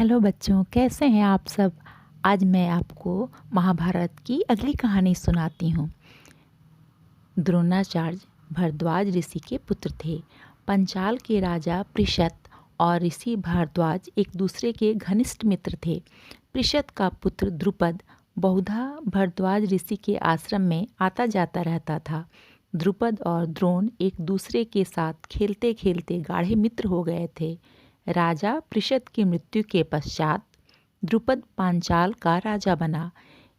Hello बच्चों, कैसे हैं आप सब। आज मैं आपको महाभारत की अगली कहानी सुनाती हूँ। द्रोणाचार्य भारद्वाज ऋषि के पुत्र थे। पंचाल के राजा पृषत और ऋषि भारद्वाज एक दूसरे के घनिष्ठ मित्र थे। पृषत का पुत्र द्रुपद बहुधा भारद्वाज ऋषि के आश्रम में आता जाता रहता था। द्रुपद और द्रोण एक दूसरे के साथ खेलते खेलते गाढ़े मित्र हो गए थे। राजा पृषत की मृत्यु के पश्चात द्रुपद पांचाल का राजा बना।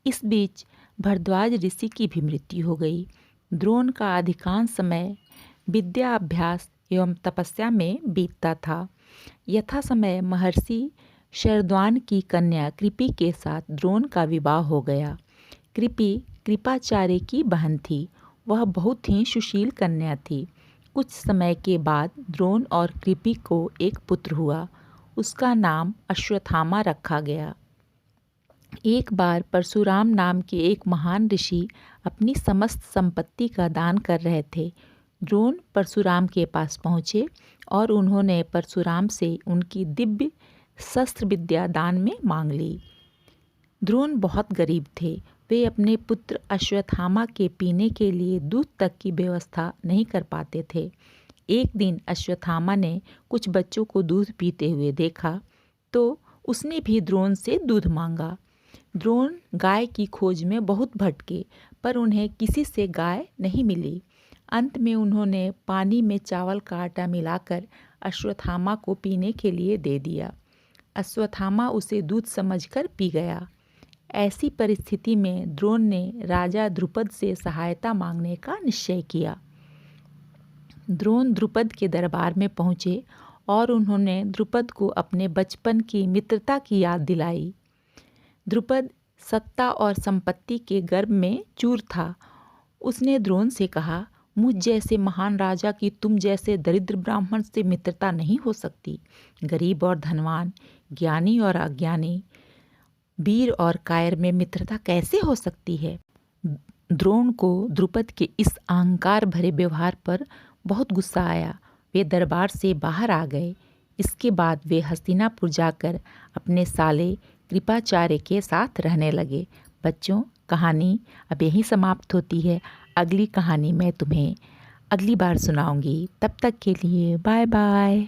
इस बीच भारद्वाज ऋषि की भी मृत्यु हो गई। द्रोण का अधिकांश समय विद्या अभ्यास एवं तपस्या में बीतता था। यथा समय महर्षि शरद्वान की कन्या कृपि के साथ द्रोण का विवाह हो गया। कृपि कृपाचार्य की बहन थी। वह बहुत ही सुशील कन्या थी। कुछ समय के बाद द्रोण और कृपि को एक पुत्र हुआ। उसका नाम अश्वत्थामा रखा गया। एक बार परशुराम नाम के एक महान ऋषि अपनी समस्त संपत्ति का दान कर रहे थे। द्रोण परशुराम के पास पहुँचे और उन्होंने परशुराम से उनकी दिव्य शस्त्र विद्या दान में मांग ली। द्रोण बहुत गरीब थे। वे अपने पुत्र अश्वत्थामा के पीने के लिए दूध तक की व्यवस्था नहीं कर पाते थे। एक दिन अश्वत्थामा ने कुछ बच्चों को दूध पीते हुए देखा तो उसने भी द्रोण से दूध मांगा। द्रोण गाय की खोज में बहुत भटके, पर उन्हें किसी से गाय नहीं मिली। अंत में उन्होंने पानी में चावल का आटा मिलाकर अश्वत्थामा को पीने के लिए दे दिया। अश्वत्थामा उसे दूध समझकर पी गया। ऐसी परिस्थिति में द्रोण ने राजा द्रुपद से सहायता मांगने का निश्चय किया। द्रोण द्रुपद के दरबार में पहुँचे और उन्होंने द्रुपद को अपने बचपन की मित्रता की याद दिलाई। द्रुपद सत्ता और संपत्ति के गर्व में चूर था। उसने द्रोण से कहा, मुझ जैसे महान राजा की तुम जैसे दरिद्र ब्राह्मण से मित्रता नहीं हो सकती। गरीब और धनवान, ज्ञानी और अज्ञानी, वीर और कायर में मित्रता कैसे हो सकती है। द्रोण को द्रुपद के इस अहंकार भरे व्यवहार पर बहुत गुस्सा आया। वे दरबार से बाहर आ गए। इसके बाद वे हस्तिनापुर जाकर अपने साले कृपाचार्य के साथ रहने लगे। बच्चों, कहानी अब यहीं समाप्त होती है। अगली कहानी मैं तुम्हें अगली बार सुनाऊंगी। तब तक के लिए बाय बाय।